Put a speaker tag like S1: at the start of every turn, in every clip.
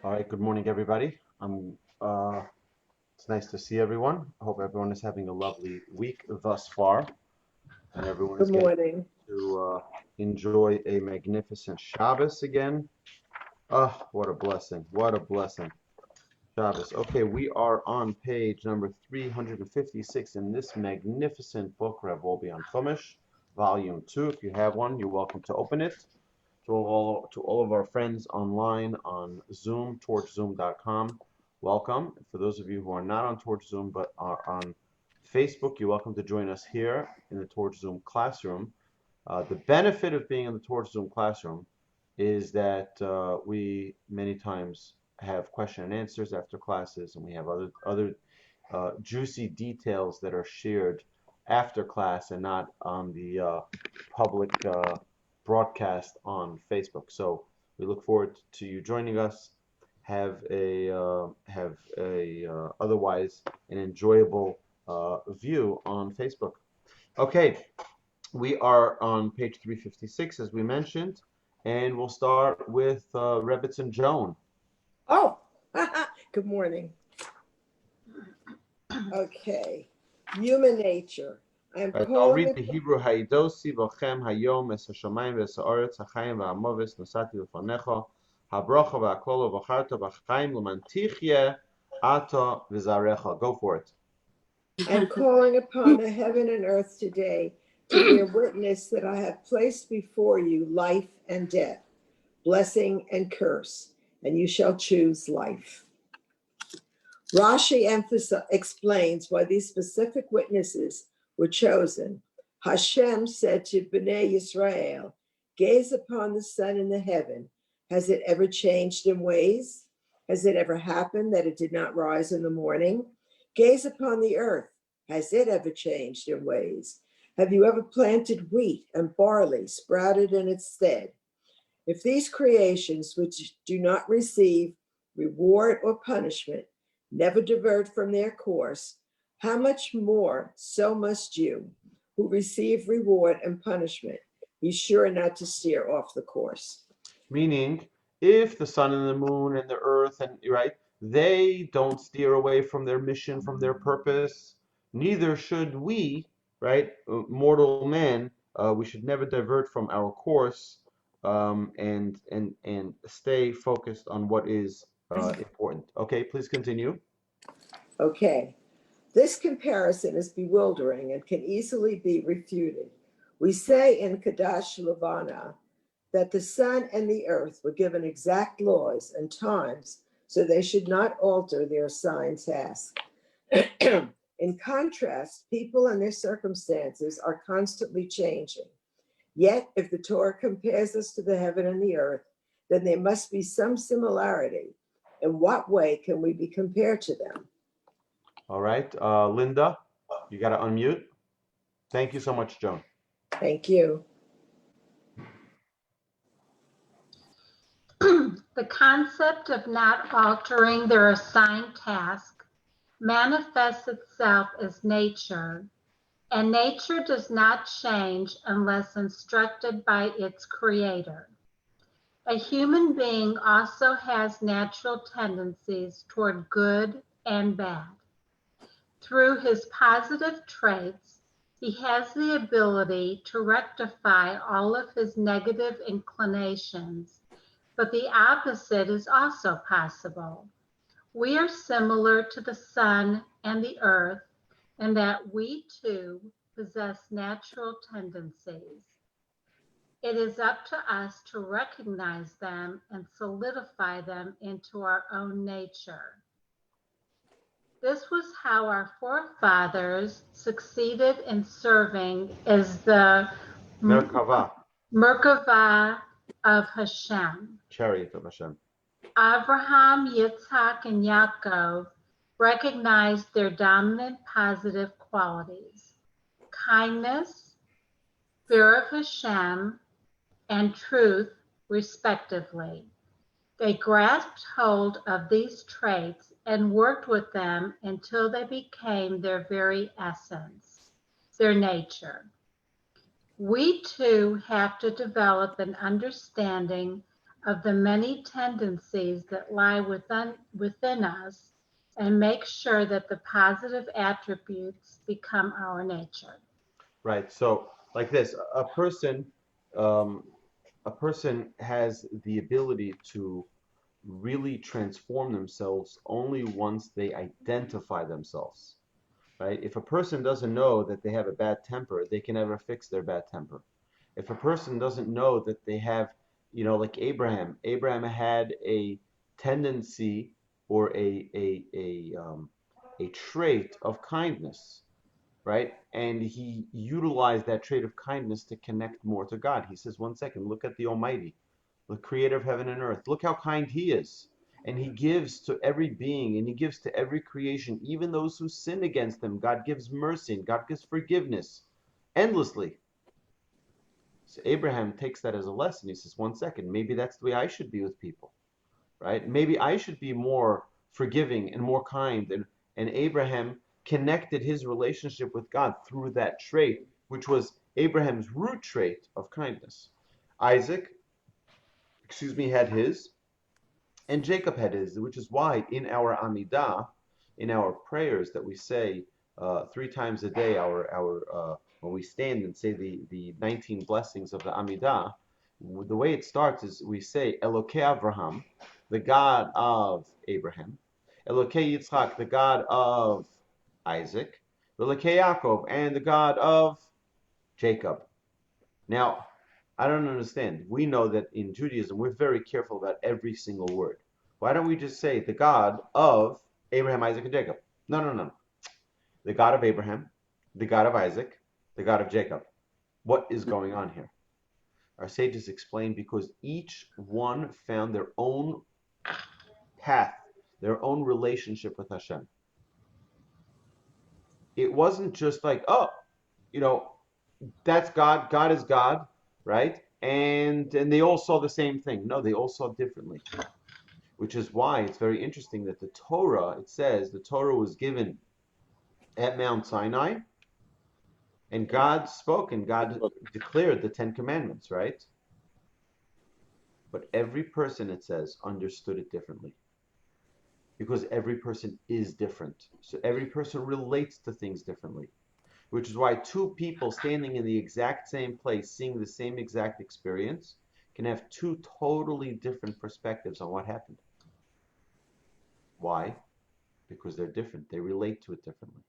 S1: All right, good morning, everybody. It's nice to see everyone. I hope everyone is having a lovely week thus far, and everyone
S2: Good
S1: is getting
S2: morning.
S1: to enjoy a magnificent Shabbos again. Ah, what a blessing! What a blessing! Shabbos. Okay, we are on page number 356 in this magnificent book, Wolbe on Chumash, Volume 2. If you have one, you're welcome to open it. To all of our friends online on Zoom, torchzoom.com, welcome. For those of you who are not on Torch Zoom but are on Facebook, you're welcome to join us here in the Torch Zoom classroom. The benefit of being in the Torch Zoom classroom is that we many times have question and answers after classes, and we have other juicy details that are shared after class and not on the public broadcast on Facebook. So we look forward to you joining us. Have a otherwise an enjoyable view on Facebook. Okay, we are on page 356 as we mentioned, and we'll start with Rebitz and Joan.
S2: Oh, good morning. Okay, human nature. I'm
S1: Right, I'll
S2: calling
S1: read
S2: it.
S1: the Hebrew. Haidosi v'chem hayom es hashamayim v'es haaretz hachayim v'hamoves nosati l'fanecha habrocha v'akolo v'charta v'chayim l'mantichye ata v'zarecha. Go for it.
S2: I'm calling upon the heaven and earth today to bear witness that I have placed before you life and death, blessing and curse, and you shall choose life. Rashi explains why these specific witnesses were chosen. Hashem said to Bnei Yisrael, gaze upon the sun in the heaven. Has it ever changed in ways? Has it ever happened that it did not rise in the morning? Gaze upon the earth. Has it ever changed in ways? Have you ever planted wheat and barley sprouted in its stead? If these creations, which do not receive reward or punishment, never divert from their course, how much more so must you, who receive reward and punishment, be sure not to steer off the course.
S1: Meaning, if the sun and the moon and the earth and right, they don't steer away from their mission, from their purpose, neither should we, right, mortal man. We should never divert from our course, and stay focused on what is important. Okay, please continue.
S2: Okay, this comparison is bewildering and can easily be refuted. We say in Kadash Levana that the sun and the earth were given exact laws and times so they should not alter their assigned task. In contrast, people and their circumstances are constantly changing. Yet, if the Torah compares us to the heaven and the earth, then there must be some similarity. In what way can we be compared to them?
S1: All right, Linda, you got to unmute. Thank you so much, Joan.
S2: Thank you.
S3: The concept of not altering their assigned task manifests itself as nature, and nature does not change unless instructed by its creator. A human being also has natural tendencies toward good and bad. Through his positive traits, he has the ability to rectify all of his negative inclinations, but the opposite is also possible. We are similar to the sun and the earth in that we too possess natural tendencies. It is up to us to recognize them and solidify them into our own nature. This was how our forefathers succeeded in serving as the Merkava of Hashem.
S1: Chariot of Hashem.
S3: Abraham, Yitzhak, and Yaakov recognized their dominant positive qualities: kindness, fear of Hashem, and truth, respectively. They grasped hold of these traits and worked with them until they became their very essence, their nature. We too have to develop an understanding of the many tendencies that lie within us and make sure that the positive attributes become our nature.
S1: Right. So, like this, um, a person has the ability to really transform themselves only once they identify themselves. Right? If a person doesn't know that they have a bad temper, they can never fix their bad temper. If a person doesn't know that they have, like Abraham had a tendency or a trait of kindness, right? And he utilized that trait of kindness to connect more to God. He says, one second, look at the Almighty, the creator of heaven and earth. Look how kind he is. And he gives to every being and he gives to every creation, even those who sin against him. God gives mercy and God gives forgiveness endlessly. So Abraham takes that as a lesson. He says, one second, maybe that's the way I should be with people, right? Maybe I should be more forgiving and more kind. And Abraham connected his relationship with God through that trait, which was Abraham's root trait of kindness. Isaac, had his, and Jacob had his, which is why in our Amidah, in our prayers that we say 3 times a day, when we stand and say the 19 blessings of the Amidah, the way it starts is we say Elokei Avraham, the God of Abraham, Elokei Yitzchak, the God of Isaac, Elokei Yaakov, and the God of Jacob. Now, I don't understand. We know that in Judaism, we're very careful about every single word. Why don't we just say the God of Abraham, Isaac, and Jacob? No. The God of Abraham, the God of Isaac, the God of Jacob. What is going on here? Our sages explain because each one found their own path, their own relationship with Hashem. It wasn't just like, that's God, God is God, right? And they all saw the same thing. No, they all saw differently. Which is why it's very interesting that the Torah, it says the Torah was given at Mount Sinai, and God spoke and God declared the 10 Commandments, right? But every person, it says, understood it differently. Because every person is different. So every person relates to things differently. Which is why 2 people standing in the exact same place, seeing the same exact experience, can have 2 totally different perspectives on what happened. Why? Because they're different. They relate to it differently.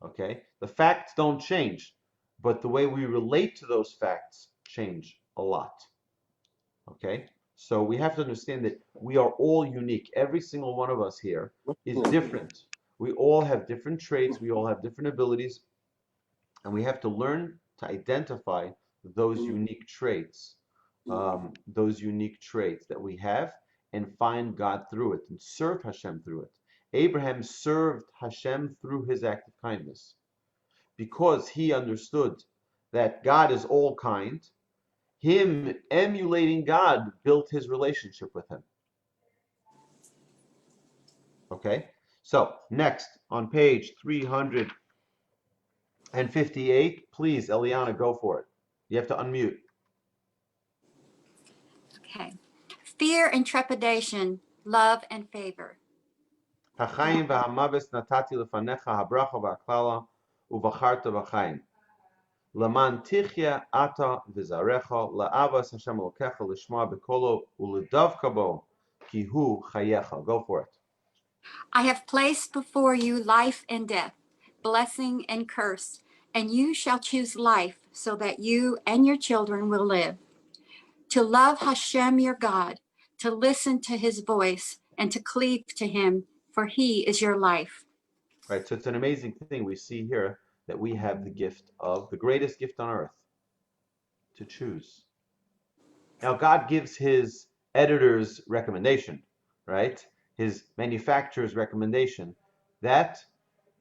S1: Okay? The facts don't change, but the way we relate to those facts change a lot. Okay? So we have to understand that we are all unique. Every single one of us here is different. We all have different traits. We all have different abilities. And we have to learn to identify those unique traits, that we have, and find God through it and serve Hashem through it. Abraham served Hashem through his act of kindness because he understood that God is all kind. Him emulating God built his relationship with him. Okay, so next on page 358, please, Eliana, go for it. You have to unmute.
S4: Okay. Fear and trepidation, love and favor.
S1: Hachayim v'hamaves natati lefanecha habracha v'aklala uvacharta v'chayim. Laman tichya ata v'zarecha la'avas Hashem Elokecha lishma b'kolo u'ledavka bo ki hu chayecha. Go for it.
S4: I have placed before you life and death, blessing and curse, and you shall choose life so that you and your children will live. To love Hashem your God, to listen to his voice, and to cleave to him, for he is your life.
S1: Right, so it's an amazing thing we see here that we have the gift of the greatest gift on earth, to choose. Now God gives his editor's recommendation, right? His manufacturer's recommendation that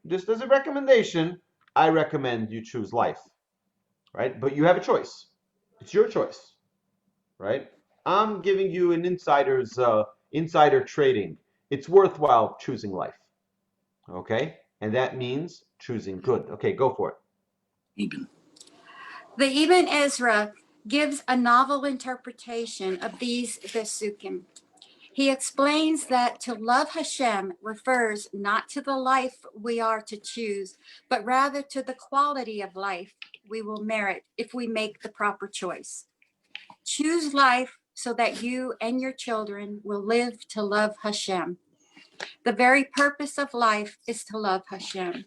S1: just as a recommendation, I recommend you choose life, right? But you have a choice. It's your choice, right? I'm giving you an insider trading. It's worthwhile choosing life, okay? And that means choosing good. Okay, go for it.
S4: The Ibn Ezra gives a novel interpretation of these Vesukim. He explains that to love Hashem refers not to the life we are to choose, but rather to the quality of life we will merit if we make the proper choice. Choose life so that you and your children will live to love Hashem. The very purpose of life is to love Hashem.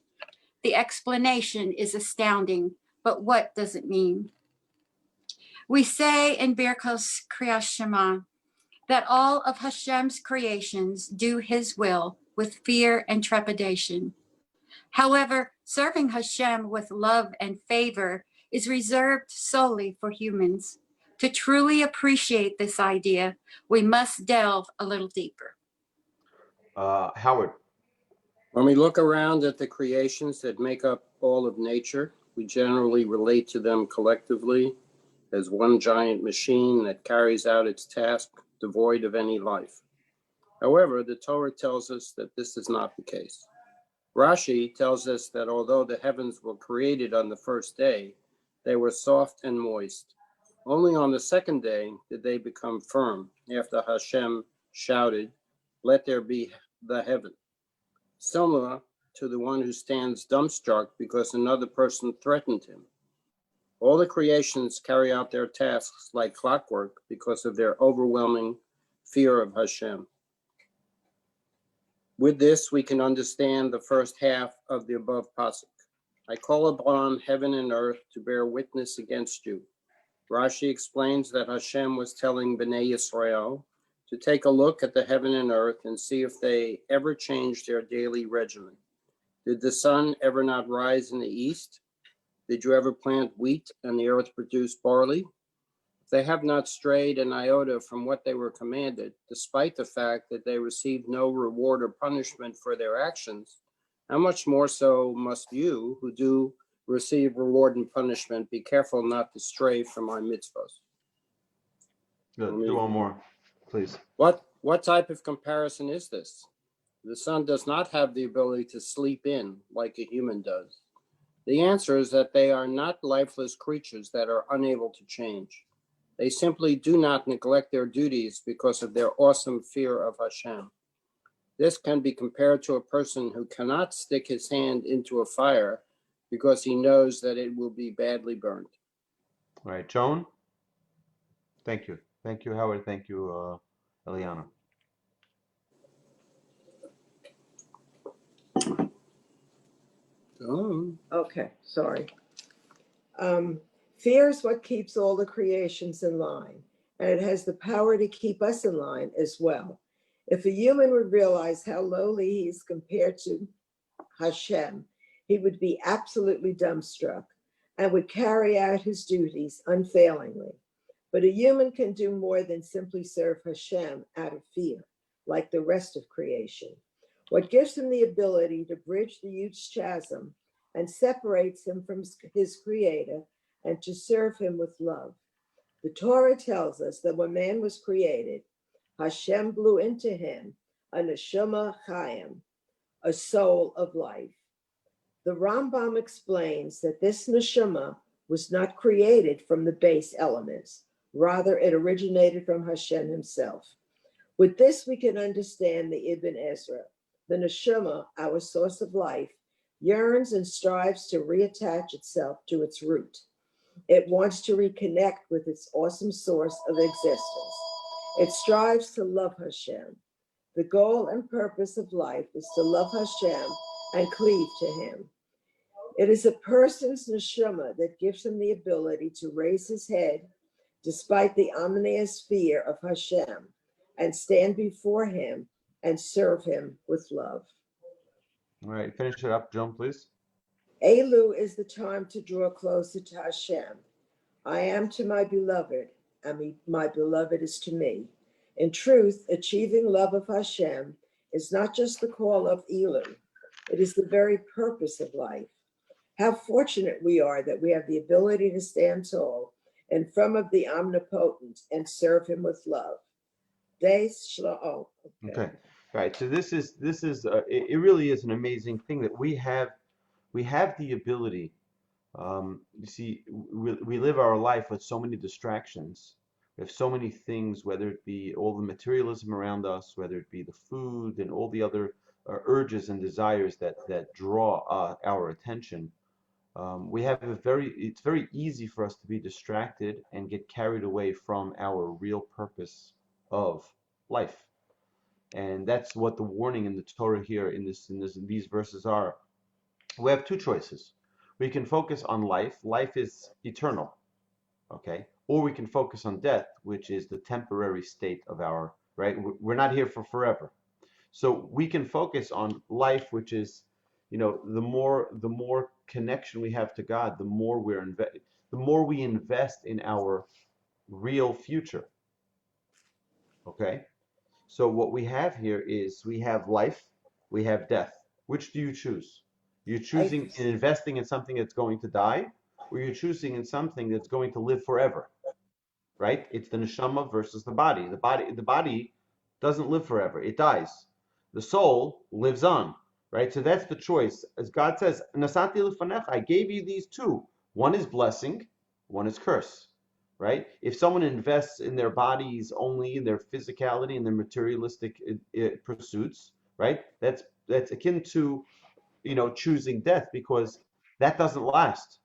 S4: The explanation is astounding, but what does it mean? We say in Birkos Kriyas Shema that all of Hashem's creations do his will with fear and trepidation. However, serving Hashem with love and favor is reserved solely for humans. To truly appreciate this idea, we must delve a little deeper.
S1: Howard.
S5: When we look around at the creations that make up all of nature, we generally relate to them collectively as one giant machine that carries out its task devoid of any life. However, the Torah tells us that this is not the case. Rashi tells us that although the heavens were created on the first day, they were soft and moist. Only on the second day did they become firm, after Hashem shouted, "Let there be the heaven," similar to the one who stands dumbstruck because another person threatened him. All the creations carry out their tasks like clockwork because of their overwhelming fear of Hashem. With this, we can understand the first half of the above pasuk. I call upon heaven and earth to bear witness against you. Rashi explains that Hashem was telling Bnei Yisrael to take a look at the heaven and earth and see if they ever changed their daily regimen. Did the sun ever not rise in the east? Did you ever plant wheat and the earth produce barley? If they have not strayed an iota from what they were commanded, despite the fact that they received no reward or punishment for their actions, how much more so must you, who do receive reward and punishment, be careful not to stray from my mitzvahs.
S1: Good. Do one more, please.
S5: What type of comparison is this? The sun does not have the ability to sleep in like a human does. The answer is that they are not lifeless creatures that are unable to change. They simply do not neglect their duties because of their awesome fear of Hashem. This can be compared to a person who cannot stick his hand into a fire because he knows that it will be badly burned.
S1: All right, Joan. Thank you. Thank you, Howard. Thank you, Eliana.
S2: Okay, sorry. Fear is what keeps all the creations in line, and it has the power to keep us in line as well. If a human would realize how lowly he is compared to Hashem, he would be absolutely dumbstruck and would carry out his duties unfailingly. But a human can do more than simply serve Hashem out of fear, like the rest of creation. What gives him the ability to bridge the huge chasm and separates him from his creator and to serve him with love. The Torah tells us that when man was created, Hashem blew into him a neshama chayim, a soul of life. The Rambam explains that this neshama was not created from the base elements. Rather, it originated from Hashem himself. With this, we can understand the Ibn Ezra. The neshama, our source of life, yearns and strives to reattach itself to its root. It wants to reconnect with its awesome source of existence. It strives to love Hashem. The goal and purpose of life is to love Hashem and cleave to him. It is a person's neshama that gives him the ability to raise his head despite the ominous fear of Hashem and stand before him and serve him with love.
S1: All right, finish it up, Joan, please.
S2: Elu is the time to draw closer to Hashem. I am to my beloved, and my beloved is to me. In truth, achieving love of Hashem is not just the call of Elu, it is the very purpose of life. How fortunate we are that we have the ability to stand tall in front of the omnipotent and serve him with love. Okay.
S1: Right. So this is it really is an amazing thing that we have the ability You see, we live our life with so many distractions. We have so many things, whether it be all the materialism around us, whether it be the food and all the other urges and desires that draw our attention. We have it's very easy for us to be distracted and get carried away from our real purpose of life. And that's what the warning in the Torah here in these verses are. We have two choices. We can focus on life. Life is eternal, okay? Or we can focus on death, which is the temporary state of our, right? We're not here for forever. So we can focus on life, which is, the more connection we have to God, the more we invest in our real future, okay? So what we have here is we have life, we have death. Which do you choose? You're choosing in investing in something that's going to die, or you're choosing in something that's going to live forever, right? It's the neshama versus the body. The body doesn't live forever; it dies. The soul lives on, right? So that's the choice. As God says, "Nasati lefanecha," I gave you these two. One is blessing, one is curse, right? If someone invests in their bodies only, in their physicality, in their materialistic pursuits, right? That's akin to choosing death, because that doesn't last.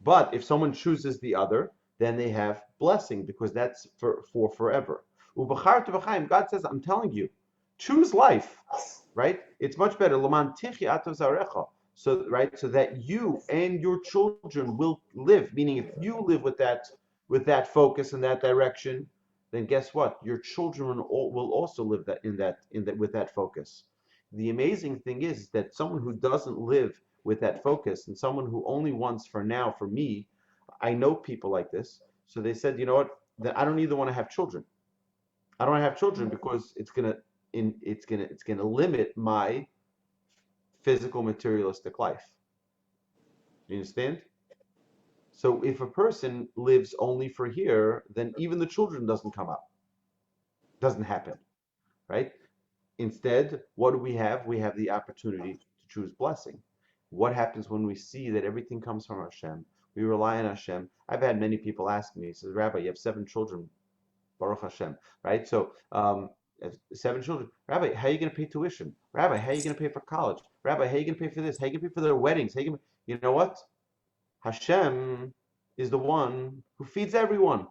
S1: But if someone chooses the other, then they have blessing, because that's for forever. God says, I'm telling you, choose life, right? It's much better. So, right, so that you and your children will live. Meaning, if you live with that focus and that direction, then guess what? Your children will also live with that focus. The amazing thing is that someone who doesn't live with that focus, and someone who only wants for now, for me, I know people like this. So they said, you know what? That I don't either want to have children. I don't want to have children because it's gonna limit my physical materialistic life. You understand? So if a person lives only for here, then even the children doesn't come up. Doesn't happen, right? Instead, what do we have? We have the opportunity to choose blessing. What happens when we see that everything comes from Hashem? We rely on Hashem. I've had many people ask me, he says, Rabbi, you have 7 children, Baruch Hashem, right? So 7 children. Rabbi, how are you going to pay tuition? Rabbi, how are you going to pay for college? Rabbi, how are you going to pay for this? How are you going to pay for their weddings? You know what? Hashem is the one who feeds everyone.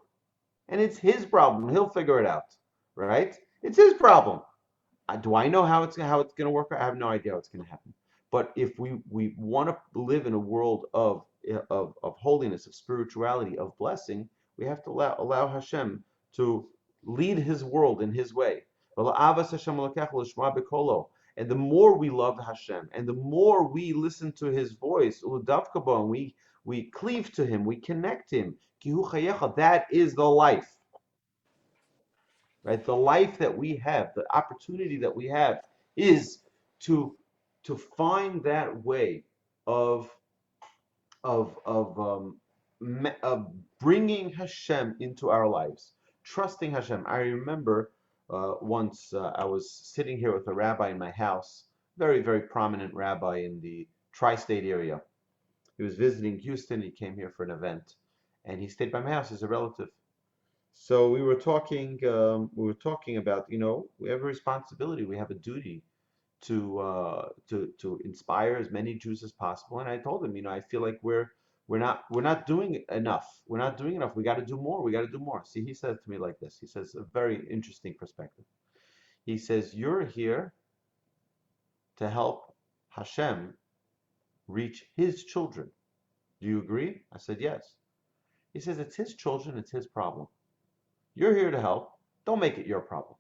S1: And it's his problem. He'll figure it out, right? It's his problem. Do I know how it's going to work? I have no idea how it's going to happen. But if we want to live in a world of holiness, of spirituality, of blessing, we have to allow Hashem to lead His world in His way. And the more we love Hashem, and the more we listen to His voice, and we cleave to Him, we connect Him. That is the life. Right? The life that we have, the opportunity that we have, is to find that way of bringing Hashem into our lives, trusting Hashem. I remember once I was sitting here with a rabbi in my house, very, very prominent rabbi in the tri-state area. He was visiting Houston. He came here for an event, and he stayed by my house as a relative. So we were talking about, we have a responsibility, we have a duty to inspire as many Jews as possible. And I told him, I feel like we're not doing enough. We're not doing enough. We got to do more. We got to do more. See, he said to me like this. He says a very interesting perspective. He says, you're here to help Hashem reach His children. Do you agree? I said, yes. He says, it's His children, it's His problem. You're here to help. Don't make it your problem.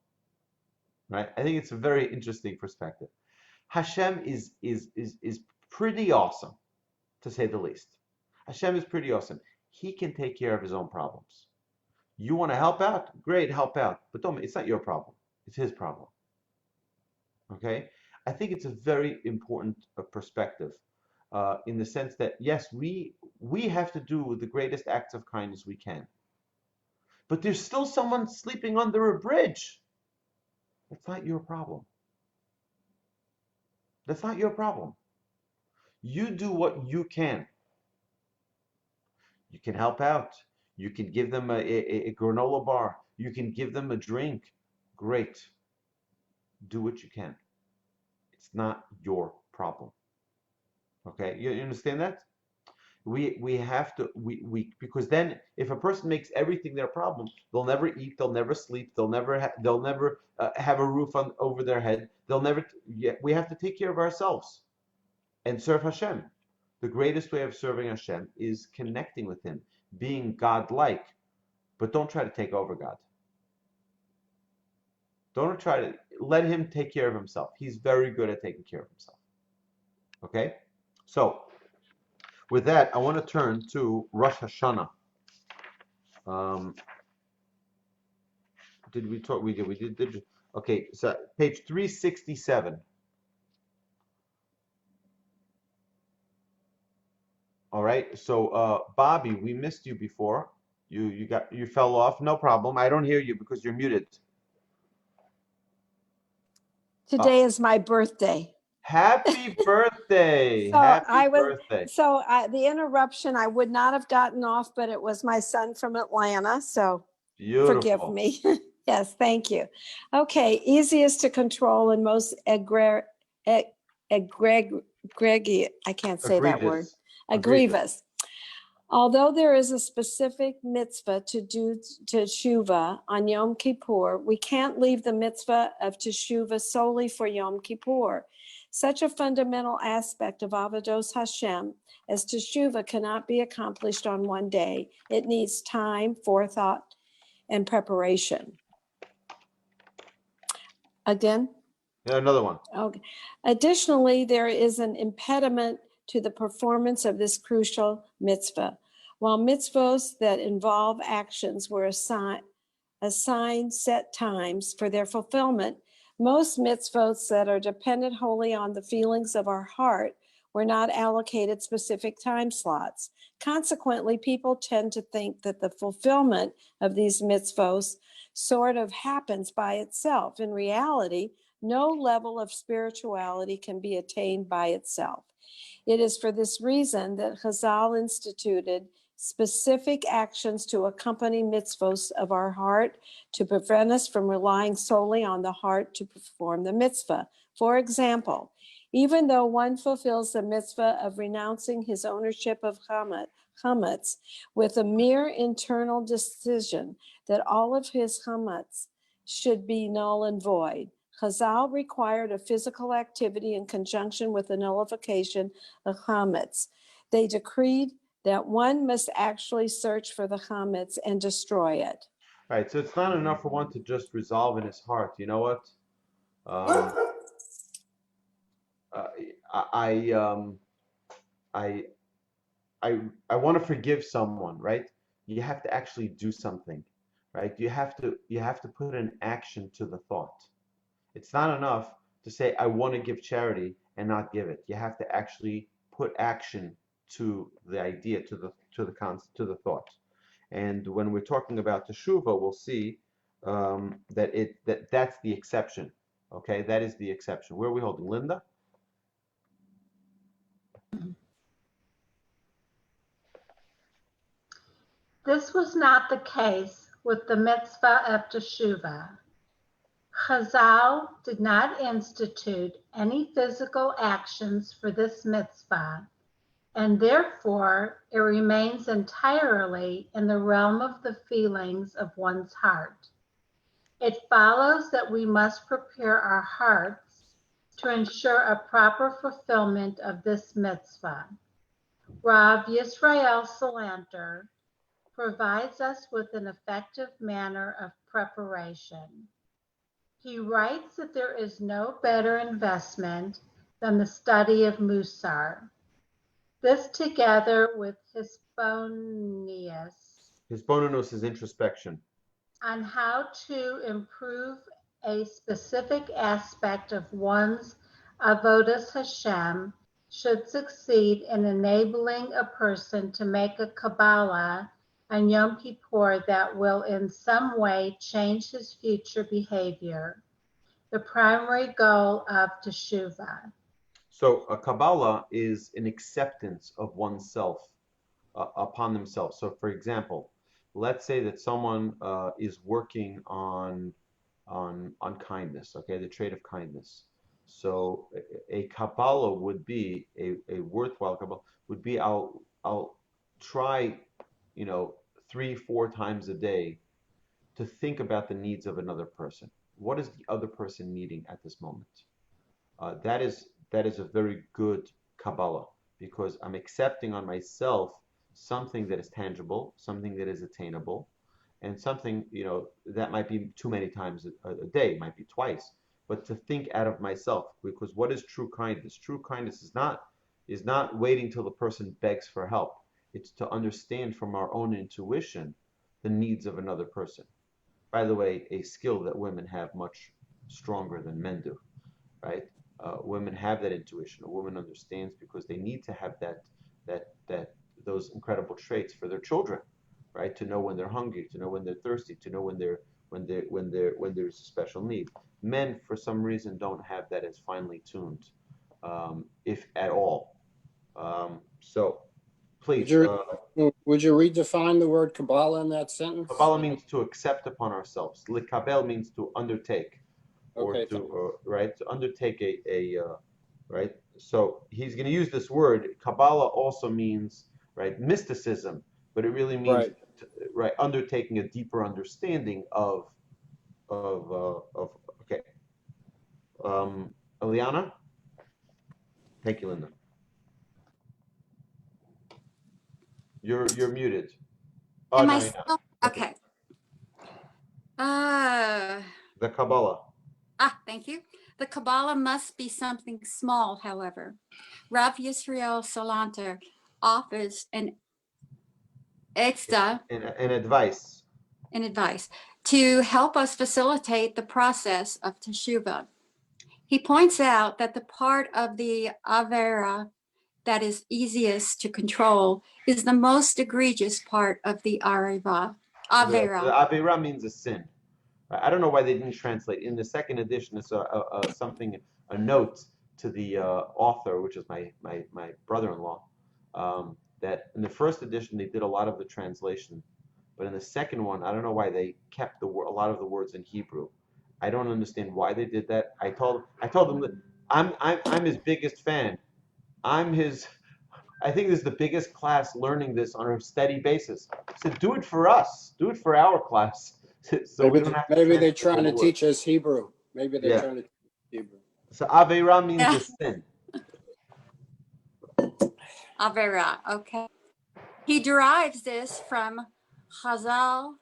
S1: Right? I think it's a very interesting perspective. Hashem is pretty awesome, to say the least. Hashem is pretty awesome. He can take care of His own problems. You want to help out? Great, help out. But it's not your problem. It's His problem. Okay? I think it's a very important perspective in the sense that, yes, we have to do the greatest acts of kindness we can. But there's still someone sleeping under a bridge. That's not your problem. That's not your problem. You do what you can. You can help out. You can give them a granola bar. You can give them a drink. Great. Do what you can. It's not your problem. Okay, you understand that? We have to because then if a person makes everything their problem, they'll never eat, they'll never sleep, they'll never have a roof over their head. They'll never. We have to take care of ourselves and serve Hashem. The greatest way of serving Hashem is connecting with Him, being God-like, but don't try to take over God. Don't try to let Him take care of Himself. He's very good at taking care of Himself. Okay, so. With that, I want to turn to Rosh Hashanah. Did we talk? We did. Okay, so page 367. All right. So, Bobby, we missed you before. You fell off. No problem. I don't hear you because you're muted.
S6: Today is my birthday.
S1: Happy birthday! Happy birthday!
S6: So the interruption, I would not have gotten off, but it was my son from Atlanta. So
S1: Beautiful.
S6: Forgive me. Yes, thank you. Okay, easiest to control and most I can't say that word. Egregious. Although there is a specific mitzvah to do teshuvah on Yom Kippur, we can't leave the mitzvah of teshuvah solely for Yom Kippur. Such a fundamental aspect of Avodos Hashem as teshuvah cannot be accomplished on one day. It needs time, forethought, and preparation. Again?
S1: Yeah, another one.
S6: Okay. Additionally, there is an impediment to the performance of this crucial mitzvah. While mitzvos that involve actions were assigned set times for their fulfillment, most mitzvos that are dependent wholly on the feelings of our heart were not allocated specific time slots. Consequently, people tend to think that the fulfillment of these mitzvos sort of happens by itself. In reality, no level of spirituality can be attained by itself. It is for this reason that Chazal instituted specific actions to accompany mitzvos of our heart to prevent us from relying solely on the heart to perform the mitzvah. For example, even though one fulfills the mitzvah of renouncing his ownership of chametz with a mere internal decision that all of his chametz should be null and void, Chazal required a physical activity in conjunction with the nullification of chametz. They decreed that one must actually search for the chametz and destroy it.
S1: Right, so it's not enough for one to just resolve in his heart. You know what? I want to forgive someone, right? You have to actually do something, right? You have to put an action to the thought. It's not enough to say I want to give charity and not give it. You have to actually put action to the idea, to the thought. And when we're talking about teshuvah, we'll see that's the exception. Okay, that is the exception. Where are we holding, Linda?
S3: This was not the case with the mitzvah of teshuvah. Chazal did not institute any physical actions for this mitzvah, and therefore it remains entirely in the realm of the feelings of one's heart. It follows that we must prepare our hearts to ensure a proper fulfillment of this mitzvah. Rav Yisrael Salanter provides us with an effective manner of preparation. He writes that there is no better investment than the study of Musar. This, together with
S1: Hisbonenus is introspection.
S3: On how to improve a specific aspect of one's avodas Hashem, should succeed in enabling a person to make a Kabbalah on Yom Kippur that will in some way change his future behavior, the primary goal of teshuvah.
S1: So a Kabbalah is an acceptance of oneself upon themselves. So, for example, let's say that someone is working on kindness, okay, the trait of kindness. So a Kabbalah would be a worthwhile Kabbalah would be I'll try, 3-4 times a day to think about the needs of another person. What is the other person needing at this moment? That is a very good Kabbalah, because I'm accepting on myself something that is tangible, something that is attainable, and something, that might be too many times a day, might be twice, but to think out of myself. Because what is true kindness? True kindness is not waiting till the person begs for help. It's to understand from our own intuition the needs of another person. By the way, a skill that women have much stronger than men do, right? Women have that intuition. A woman understands because they need to have those incredible traits for their children, right? To know when they're hungry, to know when they're thirsty, to know when there's a special need. Men, for some reason, don't have that as finely tuned, if at all. So, please.
S5: Would you redefine the word Kabbalah in that sentence?
S1: Kabbalah means to accept upon ourselves. Likabel means to undertake, or
S5: Okay,
S1: to undertake right. So he's going to use this word. Kabbalah also means, right, mysticism, but it really means
S5: right.
S1: Undertaking a deeper understanding of okay. Eliana, thank you, Linda. You're muted. Oh,
S4: Am
S1: no,
S4: I
S1: you're
S4: still?
S1: not.
S4: Okay.
S1: The Kabbalah.
S4: Thank you. The Kabbalah must be something small, however. Rav Yisrael Salanter offers an extra
S1: An advice.
S4: and advice to help us facilitate the process of teshuvah. He points out that the part of the avera that is easiest to control is the most egregious part of the avera.
S1: The Avera means a sin. I don't know why they didn't translate. In the second edition, it's a note to the author, which is my brother-in-law, that in the first edition they did a lot of the translation, but in the second one, I don't know why they kept a lot of the words in Hebrew. I don't understand why they did that. I told them that I'm his biggest fan. I think this is the biggest class learning this on a steady basis. So do it for us. Do it for our class. So
S5: maybe they're trying to teach us Hebrew. Maybe they're trying to teach Hebrew.
S1: So Avera means a sin.
S4: Avera, okay. He derives this from Chazal,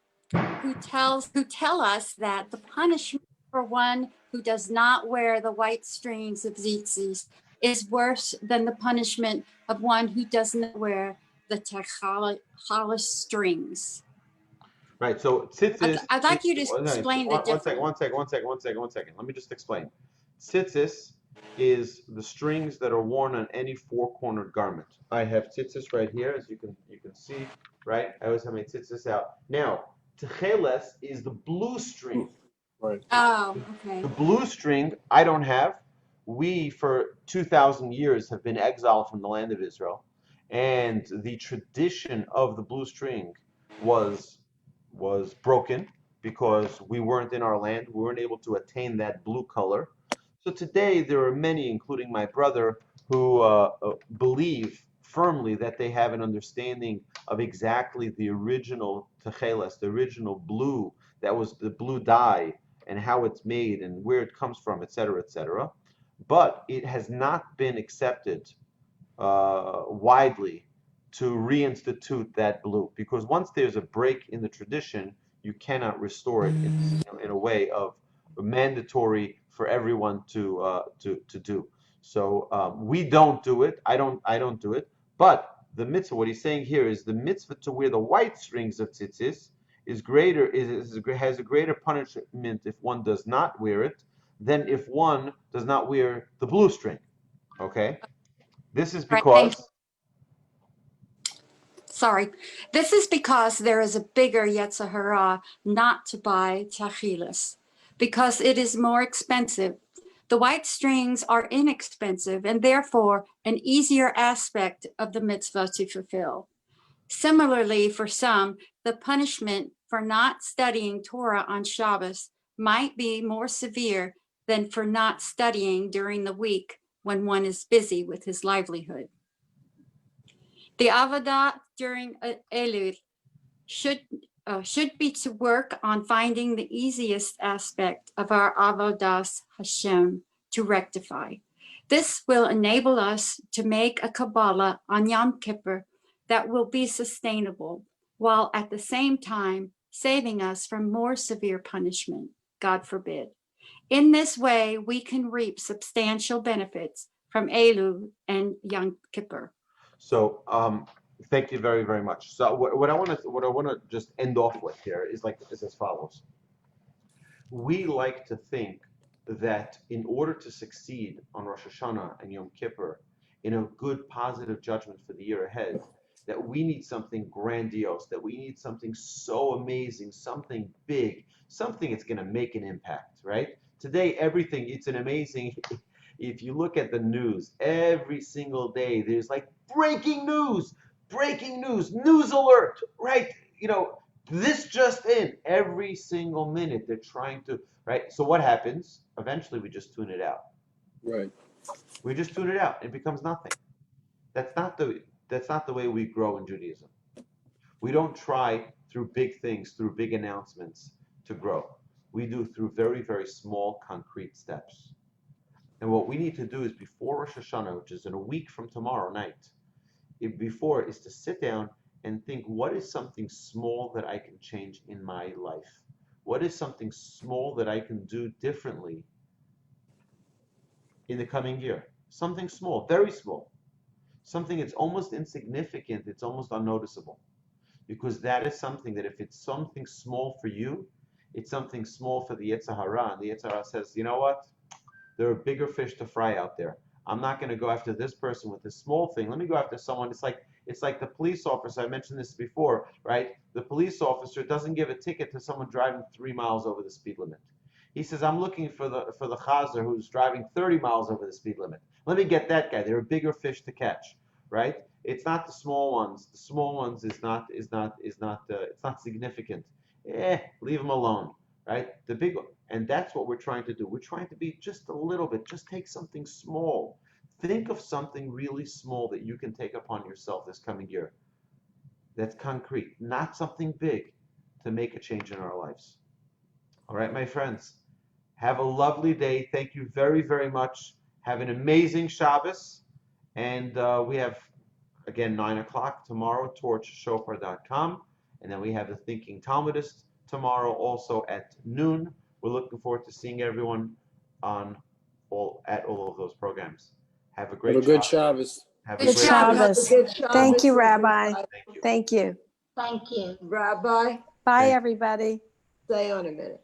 S4: who tell us that the punishment for one who does not wear the white strings of tzitzis is worse than the punishment of one who does not wear the techalish strings.
S1: Right. So tzitzis.
S4: I'd like you to explain the difference.
S1: One second. Let me just explain. Tzitzis is the strings that are worn on any four-cornered garment. I have tzitzis right here, as you can see. Right. I always have my tzitzis out. Now, techeles is the blue string.
S5: Right.
S4: Oh, okay.
S1: The blue string I don't have. We, for 2,000 years, have been exiled from the land of Israel, and the tradition of the blue string was broken because we weren't in our land. We weren't able to attain that blue color. So today there are many, including my brother, who believe firmly that they have an understanding of exactly the original techeles, the original blue, that was the blue dye, and how it's made and where it comes from, etc., etc. But it has not been accepted widely to reinstitute that blue, because once there's a break in the tradition, you cannot restore it in a way of mandatory for everyone to do. So we don't do it. I don't do it. But the mitzvah, what he's saying here is the mitzvah to wear the white strings of tzitzis is greater, has a greater punishment if one does not wear it than if one does not wear the blue string. Okay, this is because.
S4: Sorry. This is because there is a bigger Yetzer Hara not to buy techeles, because it is more expensive. The white strings are inexpensive and therefore an easier aspect of the mitzvah to fulfill. Similarly, for some, the punishment for not studying Torah on Shabbos might be more severe than for not studying during the week when one is busy with his livelihood. The avodah during Elul should be to work on finding the easiest aspect of our avodas Hashem to rectify. This will enable us to make a Kabbalah on Yom Kippur that will be sustainable, while at the same time saving us from more severe punishment, God forbid. In this way, we can reap substantial benefits from Elul and Yom Kippur.
S1: So, thank you very, very much. So, what I want to just end off with here is as follows. We like to think that in order to succeed on Rosh Hashanah and Yom Kippur, in a good, positive judgment for the year ahead, that we need something grandiose, that we need something so amazing, something big, something that's going to make an impact, right? Today, everything, it's an amazing, if you look at the news, every single day, there's breaking news, news alert, right? This just in, every single minute, they're trying to, right? So what happens? Eventually, we just tune it out.
S5: Right.
S1: We just tune it out. It becomes nothing. That's not the way we grow in Judaism. We don't try through big things, through big announcements to grow. We do through very, very small, concrete steps. And what we need to do is before Rosh Hashanah, which is in a week from tomorrow night, is to sit down and think, what is something small that I can change in my life? What is something small that I can do differently in the coming year? Something small, very small. Something that's almost insignificant, it's almost unnoticeable. Because that is something that if it's something small for you, it's something small for the Yetzer Hara. And the Yetzer Hara says, you know what? There are bigger fish to fry out there. I'm not going to go after this person with this small thing. Let me go after someone. It's like the police officer. I mentioned this before, right? The police officer doesn't give a ticket to someone driving 3 miles over the speed limit. He says, I'm looking for the chazer who's driving 30 miles over the speed limit. Let me get that guy. There are bigger fish to catch, right? It's not the small ones. The small ones it's not significant. Leave them alone, right? The big one. And that's what we're trying to do. We're trying to be just a little bit, just take something small. Think of something really small that you can take upon yourself this coming year. That's concrete, not something big, to make a change in our lives. All right, my friends, have a lovely day. Thank you very, very much. Have an amazing Shabbos. And we have, again, 9 o'clock tomorrow, torchshofar.com. And then we have the Thinking Talmudist tomorrow also at noon. We're looking forward to seeing everyone at all of those programs. Have a great
S5: Have a good Shabbos.
S1: Have a
S6: Good
S1: great
S6: Shabbos.
S2: Good Shabbos,
S6: Thank you, Rabbi.
S2: everybody.
S1: Thank you.
S6: Thank you.
S3: Thank you.
S2: Rabbi,
S6: Bye,
S1: Thank-
S6: everybody.
S2: stay on a minute.